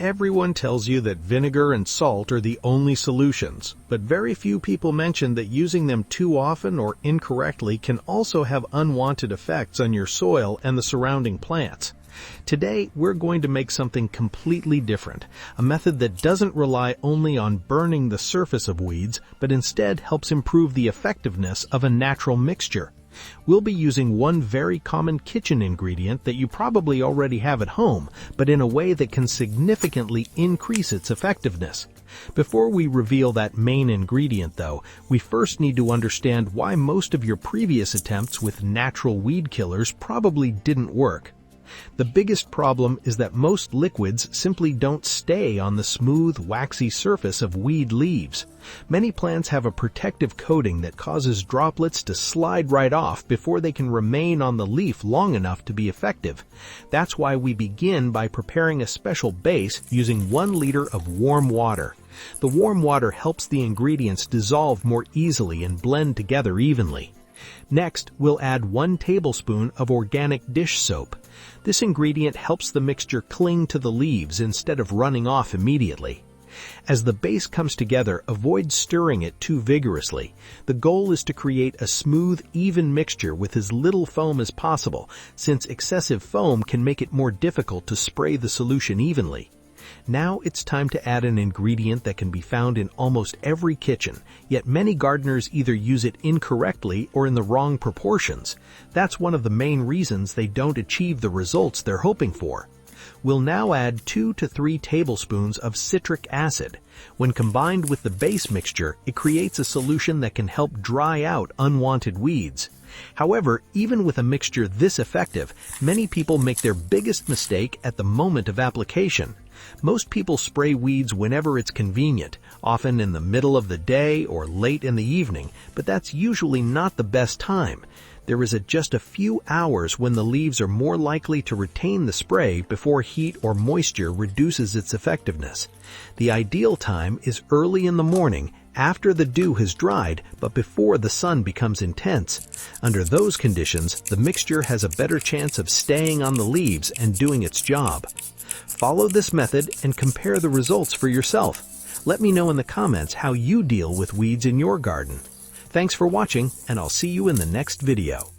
Everyone tells you that vinegar and salt are the only solutions, but very few people mention that using them too often or incorrectly can also have unwanted effects on your soil and the surrounding plants. Today, we're going to make something completely different, a method that doesn't rely only on burning the surface of weeds, but instead helps improve the effectiveness of a natural mixture. We'll be using one very common kitchen ingredient that you probably already have at home, but in a way that can significantly increase its effectiveness. Before we reveal that main ingredient, though, we first need to understand why most of your previous attempts with natural weed killers probably didn't work. The biggest problem is that most liquids simply don't stay on the smooth, waxy surface of weed leaves. Many plants have a protective coating that causes droplets to slide right off before they can remain on the leaf long enough to be effective. That's why we begin by preparing a special base using 1 liter of warm water. The warm water helps the ingredients dissolve more easily and blend together evenly. Next, we'll add 1 tablespoon of organic dish soap. This ingredient helps the mixture cling to the leaves instead of running off immediately. As the base comes together, avoid stirring it too vigorously. The goal is to create a smooth, even mixture with as little foam as possible, since excessive foam can make it more difficult to spray the solution evenly. Now it's time to add an ingredient that can be found in almost every kitchen, yet many gardeners either use it incorrectly or in the wrong proportions. That's one of the main reasons they don't achieve the results they're hoping for. We'll now add 2 to 3 tablespoons of citric acid. When combined with the base mixture, it creates a solution that can help dry out unwanted weeds. However, even with a mixture this effective, many people make their biggest mistake at the moment of application. Most people spray weeds whenever it's convenient, often in the middle of the day or late in the evening, but that's usually not the best time. There is just a few hours when the leaves are more likely to retain the spray before heat or moisture reduces its effectiveness. The ideal time is early in the morning, after the dew has dried, but before the sun becomes intense. Under those conditions, the mixture has a better chance of staying on the leaves and doing its job. Follow this method and compare the results for yourself. Let me know in the comments how you deal with weeds in your garden. Thanks for watching, and I'll see you in the next video.